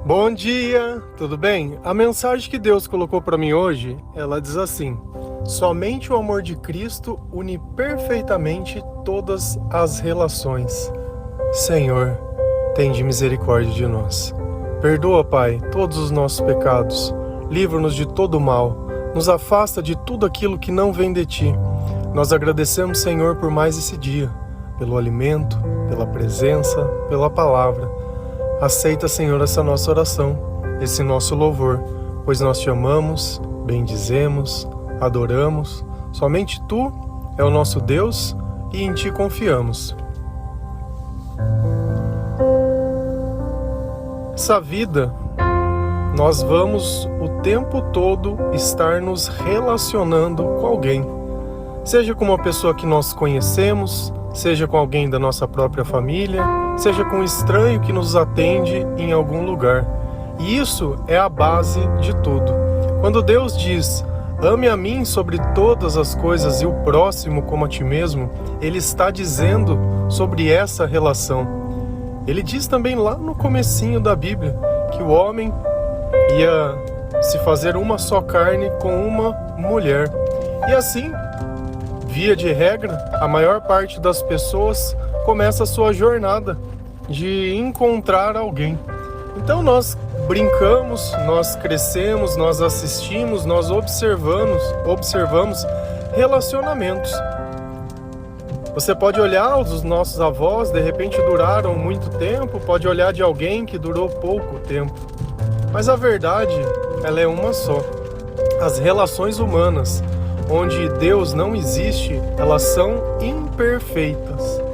Bom dia, tudo bem? A mensagem que Deus colocou para mim hoje, ela diz assim: somente o amor de Cristo une perfeitamente todas as relações. Senhor, tende misericórdia de nós. Perdoa, Pai, todos os nossos pecados. Livra-nos de todo o mal. Nos afasta de tudo aquilo que não vem de Ti. Nós agradecemos, Senhor, por mais esse dia, pelo alimento, pela presença, pela palavra. Aceita, Senhor, essa nossa oração, esse nosso louvor, pois nós te amamos, bendizemos, adoramos. Somente Tu é o nosso Deus e em Ti confiamos. Essa vida, nós vamos o tempo todo estar nos relacionando com alguém. Seja com uma pessoa que nós conhecemos, seja com alguém da nossa própria família, seja com um estranho que nos atende em algum lugar. E isso é a base de tudo. Quando Deus diz, ame a mim sobre todas as coisas e o próximo como a ti mesmo, Ele está dizendo sobre essa relação. Ele diz também lá no comecinho da Bíblia, que o homem ia se fazer uma só carne com uma mulher. E assim, via de regra, a maior parte das pessoas começa a sua jornada de encontrar alguém. Então nós brincamos, nós crescemos, nós assistimos, nós observamos relacionamentos. Você pode olhar os nossos avós, de repente duraram muito tempo, pode olhar de alguém que durou pouco tempo. Mas a verdade, ela é uma só. As relações humanas, onde Deus não existe, elas são imperfeitas.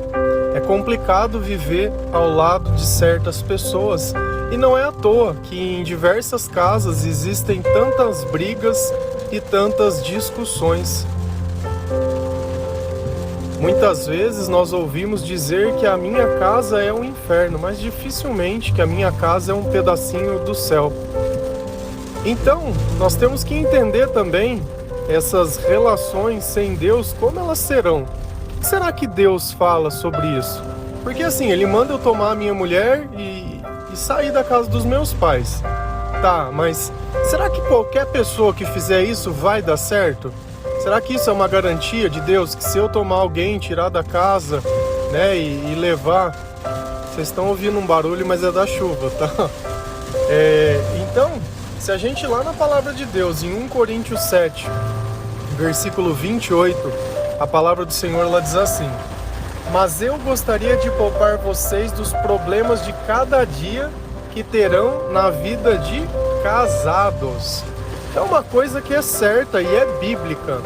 É complicado viver ao lado de certas pessoas e não é à toa que em diversas casas existem tantas brigas e tantas discussões. Muitas vezes nós ouvimos dizer que a minha casa é um inferno, mas dificilmente que a minha casa é um pedacinho do céu. Então, nós temos que entender também essas relações sem Deus, como elas serão. O que será que Deus fala sobre isso? Porque assim, Ele manda eu tomar a minha mulher e sair da casa dos meus pais. Tá, mas será que qualquer pessoa que fizer isso vai dar certo? Será que isso é uma garantia de Deus? Que se eu tomar alguém, tirar da casa, né, e levar... Vocês estão ouvindo um barulho, mas é da chuva, tá? Então, se a gente ir lá na palavra de Deus, em 1 Coríntios 7, versículo 28... a palavra do Senhor, ela diz assim: mas eu gostaria de poupar vocês dos problemas de cada dia que terão na vida de casados. É uma coisa que é certa e é bíblica.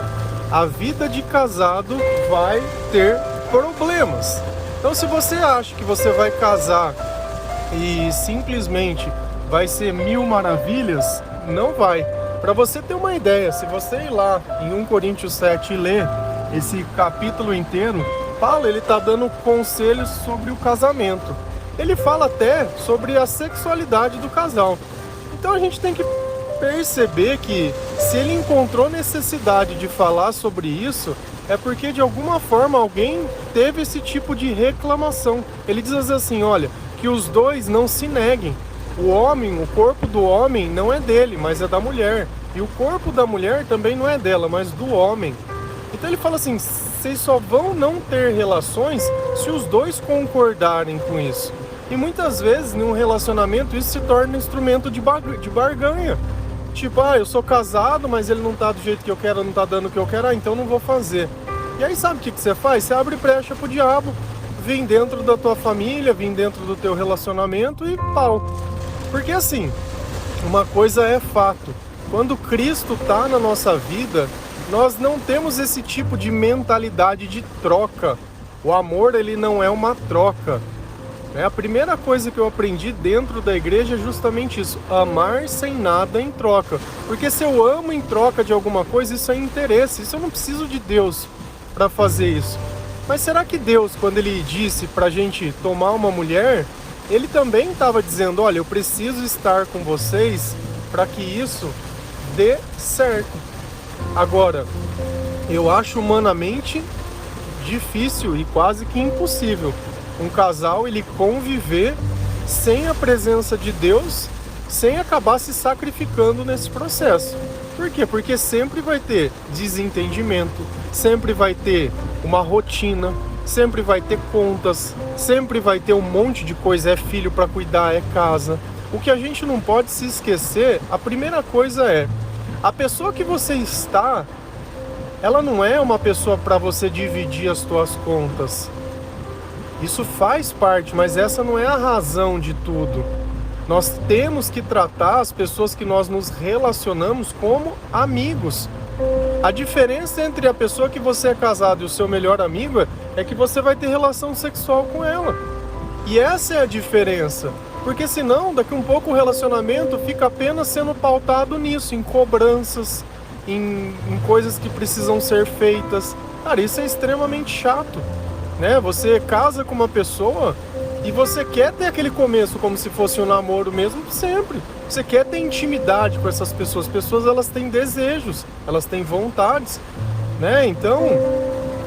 A vida de casado vai ter problemas. Então, se você acha que você vai casar e simplesmente vai ser mil maravilhas, não vai. Para você ter uma ideia, se você ir lá em 1 Coríntios 7 e ler esse capítulo inteiro, Paulo, ele está dando conselhos sobre o casamento. Ele fala até sobre a sexualidade do casal. Então a gente tem que perceber que se ele encontrou necessidade de falar sobre isso, é porque de alguma forma alguém teve esse tipo de reclamação. Ele diz assim, olha, que os dois não se neguem. O homem, o corpo do homem não é dele, mas é da mulher. E o corpo da mulher também não é dela, mas do homem. Então ele fala assim, vocês só vão não ter relações se os dois concordarem com isso. E muitas vezes, num relacionamento, isso se torna um instrumento de barganha. Tipo, eu sou casado, mas ele não tá do jeito que eu quero, não tá dando o que eu quero, então não vou fazer. E aí sabe o que você faz? Você abre brecha pro diabo, vem dentro da tua família, vem dentro do teu relacionamento e pau. Porque assim, uma coisa é fato. Quando Cristo tá na nossa vida, nós não temos esse tipo de mentalidade de troca. O amor, ele não é uma troca. A primeira coisa que eu aprendi dentro da igreja é justamente isso, amar sem nada em troca. Porque se eu amo em troca de alguma coisa, isso é interesse, isso eu não preciso de Deus para fazer isso. Mas será que Deus, quando Ele disse pra gente tomar uma mulher, Ele também estava dizendo, olha, eu preciso estar com vocês para que isso dê certo. Agora, eu acho humanamente difícil e quase que impossível um casal ele conviver sem a presença de Deus sem acabar se sacrificando nesse processo. Por quê? Porque sempre vai ter desentendimento, sempre vai ter uma rotina, sempre vai ter contas, sempre vai ter um monte de coisa, é filho para cuidar, é casa. O que a gente não pode se esquecer, a primeira coisa é, a pessoa que você está, ela não é uma pessoa para você dividir as suas contas. Isso faz parte, mas essa não é a razão de tudo. Nós temos que tratar as pessoas que nós nos relacionamos como amigos. A diferença entre a pessoa que você é casado e o seu melhor amigo é que você vai ter relação sexual com ela. E essa é a diferença. Porque senão, daqui um pouco o relacionamento fica apenas sendo pautado nisso, em cobranças, em coisas que precisam ser feitas. Cara, isso é extremamente chato, né? Você casa com uma pessoa e você quer ter aquele começo como se fosse um namoro mesmo sempre. Você quer ter intimidade com essas pessoas. As pessoas, elas têm desejos, elas têm vontades, né? Então,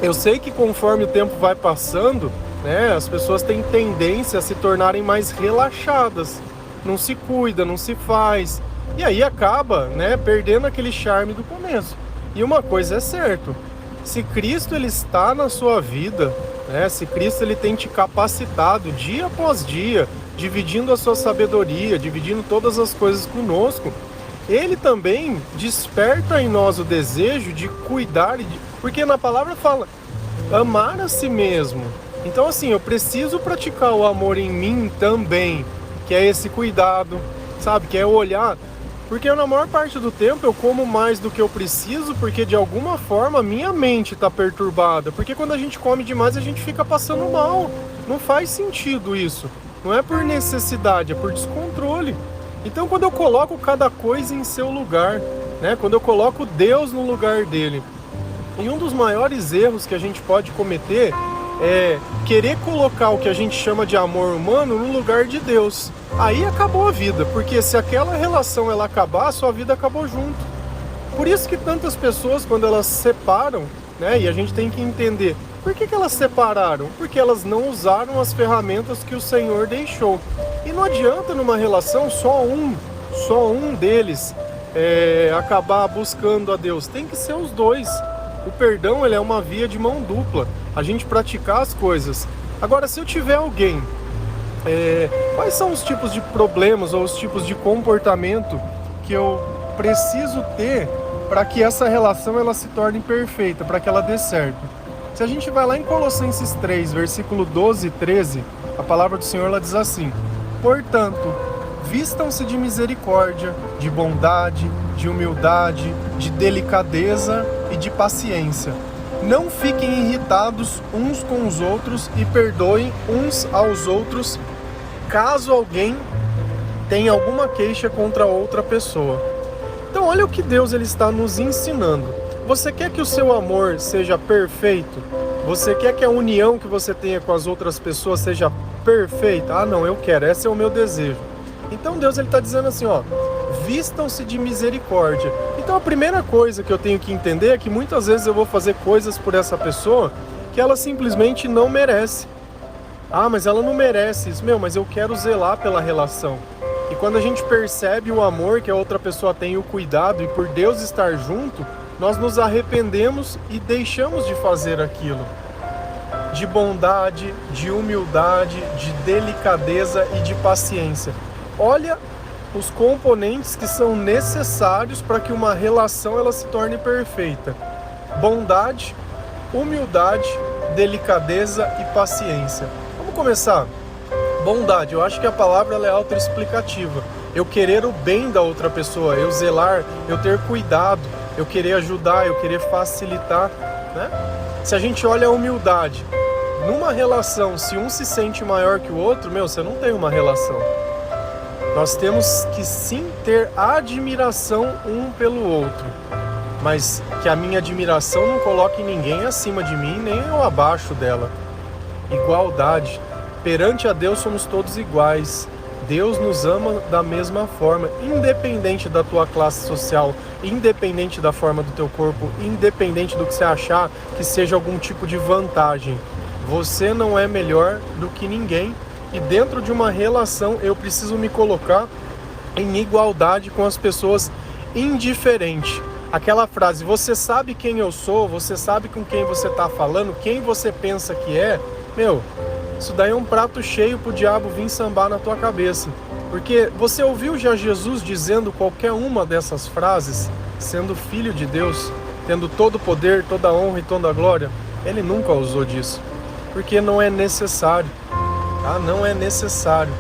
eu sei que conforme o tempo vai passando, né, as pessoas têm tendência a se tornarem mais relaxadas. Não se cuida, não se faz. E aí acaba, né, perdendo aquele charme do começo. E uma coisa é certa, se Cristo ele está na sua vida, né, se Cristo ele tem te capacitado dia após dia, dividindo a sua sabedoria, dividindo todas as coisas conosco, Ele também desperta em nós o desejo de cuidar, porque na palavra fala, amar a si mesmo. Então assim, eu preciso praticar o amor em mim também, que é esse cuidado, sabe, que é olhar. Porque na maior parte do tempo eu como mais do que eu preciso, porque de alguma forma minha mente está perturbada. Porque quando a gente come demais a gente fica passando mal. Não faz sentido isso. Não é por necessidade, é por descontrole. Então quando eu coloco cada coisa em seu lugar, né? Quando eu coloco Deus no lugar dele. E um dos maiores erros que a gente pode cometer é querer colocar o que a gente chama de amor humano no lugar de Deus. Aí acabou a vida, porque se aquela relação ela acabar, a sua vida acabou junto. Por isso que tantas pessoas, quando elas se separam, né, e a gente tem que entender, por que elas separaram? Porque elas não usaram as ferramentas que o Senhor deixou. E não adianta numa relação só um deles acabar buscando a Deus. Tem que ser os dois. O perdão ele é uma via de mão dupla. A gente praticar as coisas. Agora, se eu tiver alguém, quais são os tipos de problemas ou os tipos de comportamento que eu preciso ter para que essa relação ela se torne perfeita, para que ela dê certo? Se a gente vai lá em Colossenses 3, versículo 12 e 13, a palavra do Senhor ela diz assim: portanto, vistam-se de misericórdia, de bondade, de humildade, de delicadeza e de paciência. Não fiquem irritados uns com os outros e perdoem uns aos outros, caso alguém tenha alguma queixa contra outra pessoa. Então olha o que Deus ele está nos ensinando. Você quer que o seu amor seja perfeito? Você quer que a união que você tenha com as outras pessoas seja perfeita? Ah não, eu quero, esse é o meu desejo. Então Deus ele está dizendo assim, ó, vistam-se de misericórdia. Então a primeira coisa que eu tenho que entender é que muitas vezes eu vou fazer coisas por essa pessoa que ela simplesmente não merece. Ah, mas ela não merece isso. Mas eu quero zelar pela relação. E quando a gente percebe o amor que a outra pessoa tem, o cuidado, e por Deus estar junto, nós nos arrependemos e deixamos de fazer aquilo. De bondade, de humildade, de delicadeza e de paciência. Olha os componentes que são necessários para que uma relação ela se torne perfeita. Bondade, humildade, delicadeza e paciência. Vamos começar. Bondade, eu acho que a palavra ela é autoexplicativa. Eu querer o bem da outra pessoa, eu zelar, eu ter cuidado, eu querer ajudar, eu querer facilitar, né? Se a gente olha a humildade, numa relação, se um se sente maior que o outro, você não tem uma relação. Nós temos que sim ter admiração um pelo outro, mas que a minha admiração não coloque ninguém acima de mim, nem eu abaixo dela. Igualdade. Perante a Deus somos todos iguais. Deus nos ama da mesma forma, independente da tua classe social, independente da forma do teu corpo, independente do que você achar que seja algum tipo de vantagem. Você não é melhor do que ninguém. E dentro de uma relação eu preciso me colocar em igualdade com as pessoas indiferente. Aquela frase, você sabe quem eu sou, você sabe com quem você está falando, quem você pensa que é, isso daí é um prato cheio pro diabo vir sambar na tua cabeça. Porque você ouviu já Jesus dizendo qualquer uma dessas frases, sendo filho de Deus, tendo todo o poder, toda a honra e toda a glória? Ele nunca usou disso, porque não é necessário, tá? Não é necessário.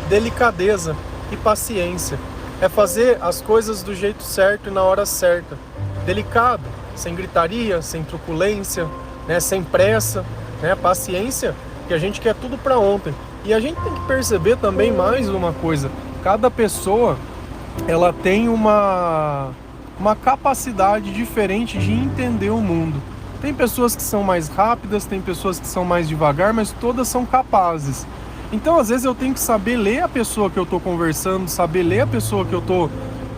Delicadeza e paciência. É fazer as coisas do jeito certo e na hora certa. Delicado, sem gritaria, sem truculência, né? Sem pressa, né? Paciência, que a gente quer tudo para ontem. E a gente tem que perceber também mais uma coisa. Cada pessoa, ela tem uma capacidade diferente de entender o mundo. Tem pessoas que são mais rápidas, tem pessoas que são mais devagar, mas todas são capazes. Então, às vezes, eu tenho que saber ler a pessoa que eu estou conversando, saber ler a pessoa que eu estou,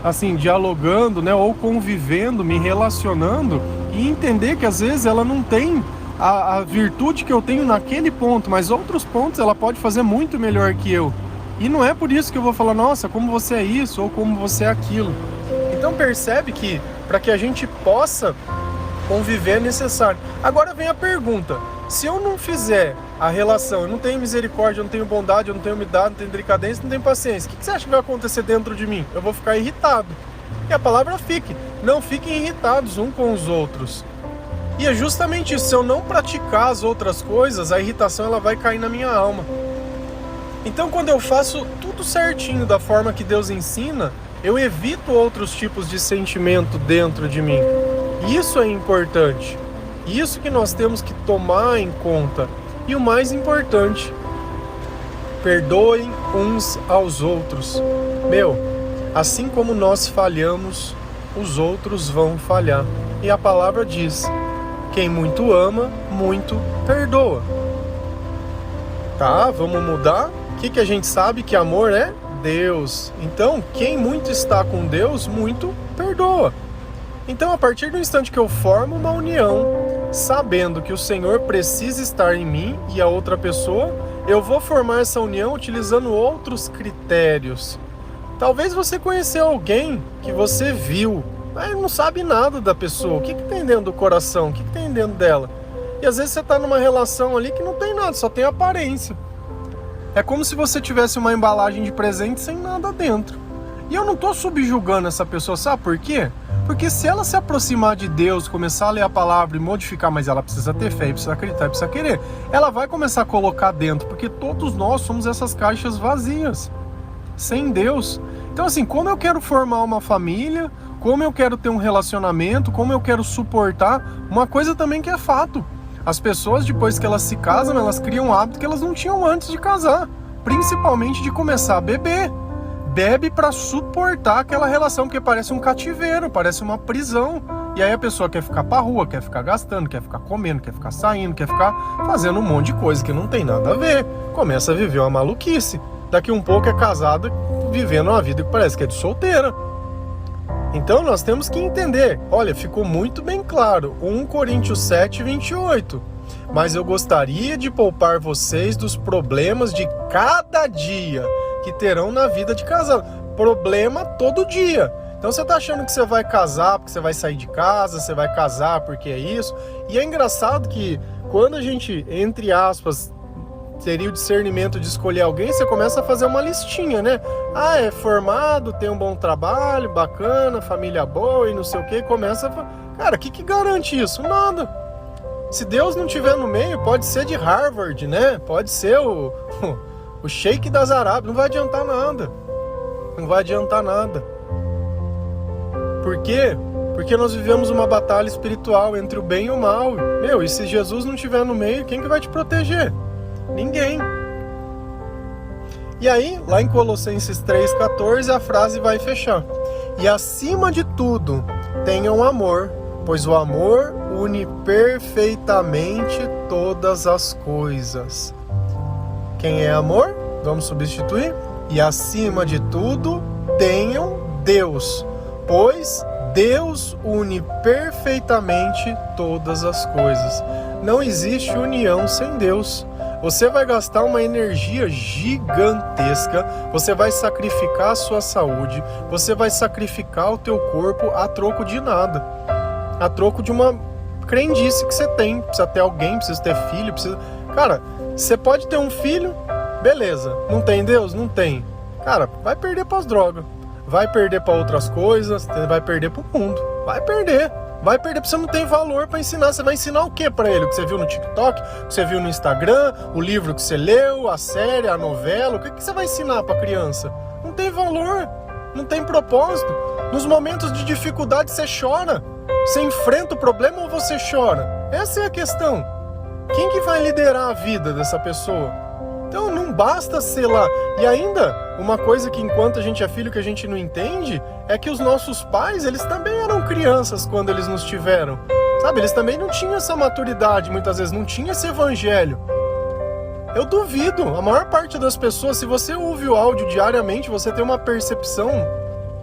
assim, dialogando, né, ou convivendo, me relacionando, e entender que, às vezes, ela não tem a virtude que eu tenho naquele ponto, mas outros pontos ela pode fazer muito melhor que eu. E não é por isso que eu vou falar, nossa, como você é isso, ou como você é aquilo. Então, percebe que, para que a gente possa conviver, é necessário. Agora vem a pergunta: se eu não fizer a relação, eu não tenho misericórdia, eu não tenho bondade, eu não tenho humildade, não tenho delicadeza, não tenho paciência, o que você acha que vai acontecer dentro de mim? Eu vou ficar irritado. E a palavra não fiquem irritados uns com os outros. E é justamente isso, se eu não praticar as outras coisas, a irritação ela vai cair na minha alma. Então, quando eu faço tudo certinho da forma que Deus ensina, eu evito outros tipos de sentimento dentro de mim. Isso é importante. Isso que nós temos que tomar em conta. E o mais importante, perdoem uns aos outros. Assim como nós falhamos, os outros vão falhar. E a palavra diz: quem muito ama, muito perdoa. Tá, vamos mudar? O que a gente sabe? Que amor é Deus. Então, quem muito está com Deus, muito perdoa. Então, a partir do instante que eu formo uma união, sabendo que o Senhor precisa estar em mim e a outra pessoa, eu vou formar essa união utilizando outros critérios. Talvez você conheceu alguém que você viu, mas não sabe nada da pessoa. O que tem dentro do coração? O que tem dentro dela? E às vezes você está numa relação ali que não tem nada, só tem aparência. É como se você tivesse uma embalagem de presente sem nada dentro. E eu não estou subjugando essa pessoa, sabe por quê? Porque se ela se aproximar de Deus, começar a ler a palavra e modificar, mas ela precisa ter fé, precisa acreditar, precisa querer, ela vai começar a colocar dentro, porque todos nós somos essas caixas vazias, sem Deus. Então assim, como eu quero formar uma família, como eu quero ter um relacionamento, como eu quero suportar, uma coisa também que é fato, as pessoas depois que elas se casam, elas criam um hábito que elas não tinham antes de casar, principalmente de começar a beber. Bebe para suportar aquela relação, porque parece um cativeiro, parece uma prisão. E aí a pessoa quer ficar pra rua, quer ficar gastando, quer ficar comendo, quer ficar saindo, quer ficar fazendo um monte de coisa que não tem nada a ver. Começa a viver uma maluquice. Daqui um pouco é casada, vivendo uma vida que parece que é de solteira. Então nós temos que entender. Olha, ficou muito bem claro, 1 Coríntios 7, 28. Mas eu gostaria de poupar vocês dos problemas de cada dia que terão na vida de casal. Problema todo dia. Então você tá achando que você vai casar porque você vai sair de casa, você vai casar porque é isso. E é engraçado que quando a gente, entre aspas, teria o discernimento de escolher alguém, você começa a fazer uma listinha, né? Ah, é formado, tem um bom trabalho, bacana, família boa e não sei o que. Começa a... Cara, o que garante isso? Nada. Se Deus não tiver no meio, pode ser de Harvard, né? Pode ser o Sheik das Arábias, não vai adiantar nada. Não vai adiantar nada. Por quê? Porque nós vivemos uma batalha espiritual entre o bem e o mal. E se Jesus não estiver no meio, quem que vai te proteger? Ninguém. E aí, lá em Colossenses 3,14, a frase vai fechar. E acima de tudo, tenham amor, pois o amor une perfeitamente todas as coisas. Quem é amor? Vamos substituir. E acima de tudo, tenham Deus, pois Deus une perfeitamente todas as coisas. Não existe união sem Deus. você vai gastar uma energia gigantesca, você vai sacrificar a sua saúde, você vai sacrificar o teu corpo a troco de nada, a troco de uma crendice que você tem. Precisa ter alguém, precisa ter filho, precisa... Cara, você pode ter um filho, beleza, não tem Deus? Não tem. Cara, vai perder para as drogas, vai perder para outras coisas, vai perder para o mundo, vai perder porque você não tem valor para ensinar. Você vai ensinar o que para ele? O que você viu no TikTok, o que você viu no Instagram, o livro que você leu, a série, a novela, o que você vai ensinar para criança? Não tem valor, não tem propósito. Nos momentos de dificuldade você chora, você enfrenta o problema ou você chora? Essa é a questão. Quem que vai liderar a vida dessa pessoa? Então não basta ser lá. E ainda, uma coisa que enquanto a gente é filho que a gente não entende, é que os nossos pais, eles também eram crianças quando eles nos tiveram. Sabe, eles também não tinham essa maturidade, muitas vezes, não tinha esse evangelho. Eu duvido, a maior parte das pessoas, se você ouve o áudio diariamente, você tem uma percepção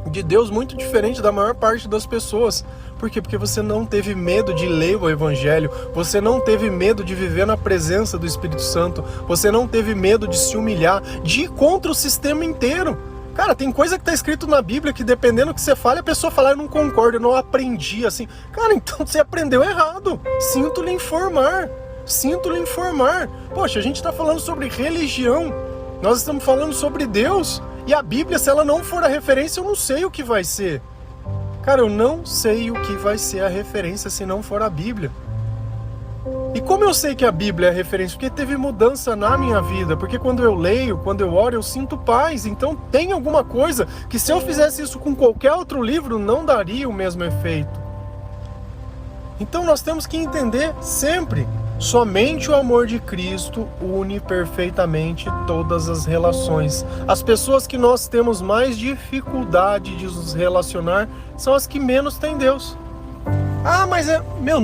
de Deus muito diferente da maior parte das pessoas. Por quê? Porque você não teve medo de ler o Evangelho, você não teve medo de viver na presença do Espírito Santo, você não teve medo de se humilhar, de ir contra o sistema inteiro. Cara, tem coisa que tá escrito na Bíblia que dependendo do que você fale, a pessoa fala, eu não concordo, eu não aprendi assim. Cara, então você aprendeu errado. Sinto lhe informar. Poxa, a gente tá falando sobre religião, nós estamos falando sobre Deus, e a Bíblia, se ela não for a referência, eu não sei o que vai ser. Cara, eu não sei o que vai ser a referência se não for a Bíblia. E como eu sei que a Bíblia é a referência? Porque teve mudança na minha vida. Porque quando eu leio, quando eu oro, eu sinto paz. Então tem alguma coisa que se eu fizesse isso com qualquer outro livro, não daria o mesmo efeito. Então nós temos que entender sempre, somente o amor de Cristo une perfeitamente todas as relações. As pessoas que nós temos mais dificuldade de nos relacionar são as que menos têm Deus. Ah, mas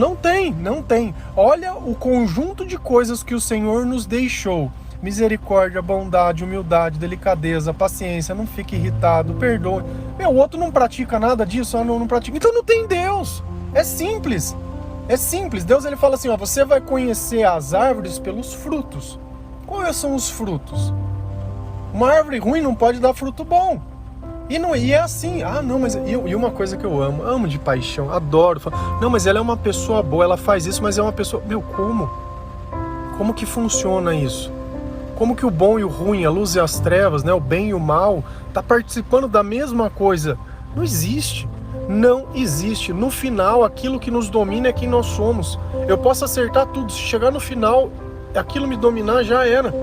não tem. Olha o conjunto de coisas que o Senhor nos deixou. Misericórdia, bondade, humildade, delicadeza, paciência, não fique irritado, perdoe. O outro não pratica nada disso, não pratica. Então não tem Deus. É simples. Deus, ele fala assim, você vai conhecer as árvores pelos frutos. Quais são os frutos? Uma árvore ruim não pode dar fruto bom. E é assim, e uma coisa que eu amo de paixão, adoro. Não, mas ela é uma pessoa boa, ela faz isso, mas é uma pessoa... como? Como que funciona isso? Como que o bom e o ruim, a luz e as trevas, né, o bem e o mal, tá participando da mesma coisa? Não existe. No final, aquilo que nos domina é quem nós somos. Eu posso acertar tudo, se chegar no final, aquilo me dominar, já era.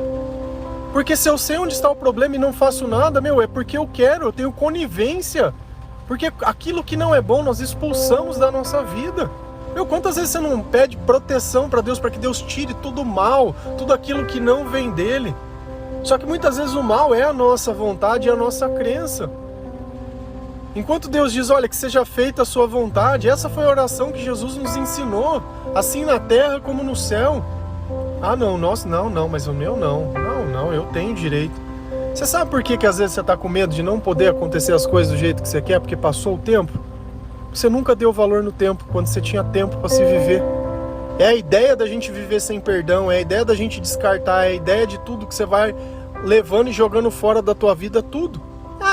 Porque se eu sei onde está o problema e não faço nada, é porque eu quero, eu tenho conivência. Porque aquilo que não é bom, nós expulsamos da nossa vida. Quantas vezes você não pede proteção para Deus, para que Deus tire tudo o mal, tudo aquilo que não vem dele? Só que muitas vezes o mal é a nossa vontade e a nossa crença. Enquanto Deus diz, olha, que seja feita a sua vontade, essa foi a oração que Jesus nos ensinou, assim na terra como no céu. Mas o meu não, eu tenho direito. Você sabe por que às vezes você está com medo de não poder acontecer as coisas do jeito que você quer, porque passou o tempo? Você nunca deu valor no tempo, quando você tinha tempo para se viver. É a ideia da gente viver sem perdão, é a ideia da gente descartar, é a ideia de tudo que você vai levando e jogando fora da tua vida, tudo.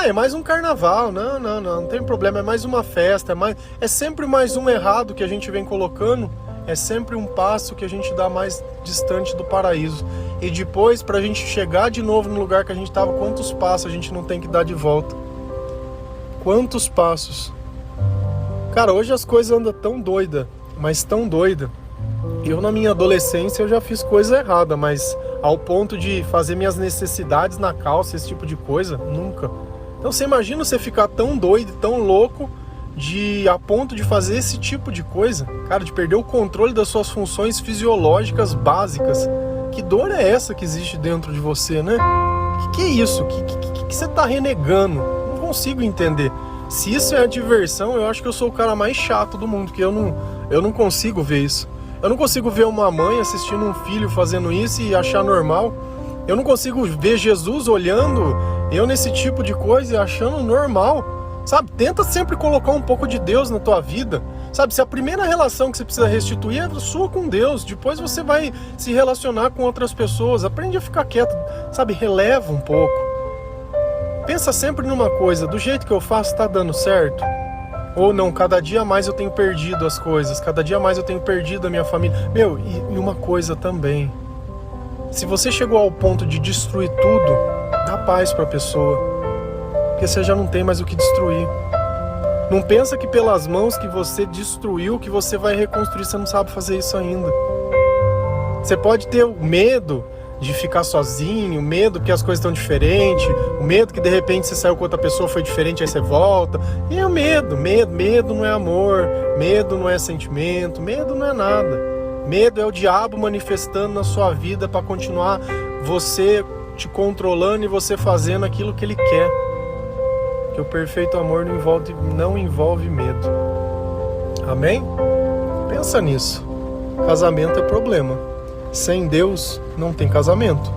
É mais um carnaval, não tem problema, é mais uma festa, é sempre mais um errado que a gente vem colocando, é sempre um passo que a gente dá mais distante do paraíso. E depois, pra gente chegar de novo no lugar que a gente estava, quantos passos a gente não tem que dar de volta? Quantos passos? Cara, hoje as coisas andam tão doida, mas tão doida. Eu na minha adolescência eu já fiz coisa errada, mas ao ponto de fazer minhas necessidades na calça, esse tipo de coisa, nunca. Então você imagina você ficar tão doido, tão louco, a ponto de fazer esse tipo de coisa? Cara, de perder o controle das suas funções fisiológicas básicas. Que dor é essa que existe dentro de você, né? Que é isso? Que você tá renegando? Não consigo entender. Se isso é a diversão, eu acho que eu sou o cara mais chato do mundo, porque eu não consigo ver isso. Eu não consigo ver uma mãe assistindo um filho fazendo isso e achar normal. Eu não consigo ver Jesus olhando eu nesse tipo de coisa e achando normal. Sabe? Tenta sempre colocar um pouco de Deus na tua vida. Sabe, se a primeira relação que você precisa restituir é a sua com Deus, depois você vai se relacionar com outras pessoas. Aprende a ficar quieto, sabe, releva um pouco. Pensa sempre numa coisa, do jeito que eu faço tá dando certo? Ou não, cada dia mais eu tenho perdido as coisas, cada dia mais eu tenho perdido a minha família. Meu, e uma coisa também, se você chegou ao ponto de destruir tudo, dá paz pra pessoa, porque você já não tem mais o que destruir. Não pensa que pelas mãos que você destruiu, que você vai reconstruir, você não sabe fazer isso ainda. Você pode ter o medo de ficar sozinho, o medo que as coisas estão diferentes, o medo que de repente você saiu com outra pessoa, foi diferente, aí você volta. E é o medo não é amor, medo não é sentimento, medo não é nada. Medo é o diabo manifestando na sua vida para continuar você te controlando e você fazendo aquilo que ele quer. Que o perfeito amor não envolve medo. Amém? Pensa nisso. Casamento é problema. Sem Deus não tem casamento.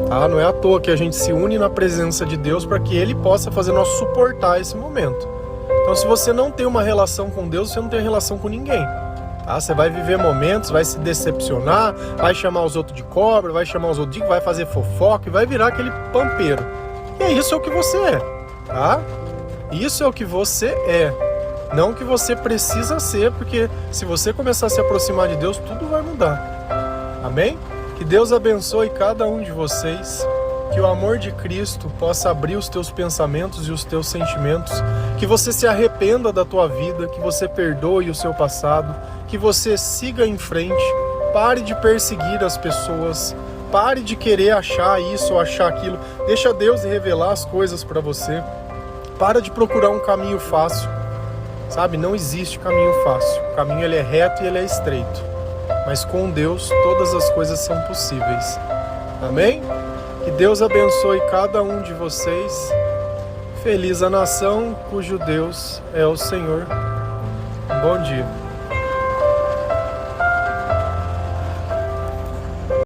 Tá? Não é à toa que a gente se une na presença de Deus para que Ele possa fazer nós suportar esse momento. Então, se você não tem uma relação com Deus, você não tem relação com ninguém. Tá? Você vai viver momentos, vai se decepcionar, vai chamar os outros de cobra, vai chamar os outros de... vai fazer fofoca e vai virar aquele pampeiro. E é isso que você é. Tá? Isso é o que você é, não o que você precisa ser, porque se você começar a se aproximar de Deus, tudo vai mudar. Amém? Que Deus abençoe cada um de vocês, que o amor de Cristo possa abrir os teus pensamentos e os teus sentimentos, que você se arrependa da tua vida, que você perdoe o seu passado, que você siga em frente, pare de perseguir as pessoas, pare de querer achar isso ou achar aquilo. Deixa Deus revelar as coisas para você. Para de procurar um caminho fácil. Sabe, não existe caminho fácil. O caminho ele é reto e ele é estreito. Mas com Deus todas as coisas são possíveis. Amém? Que Deus abençoe cada um de vocês. Feliz a nação cujo Deus é o Senhor. Um bom dia.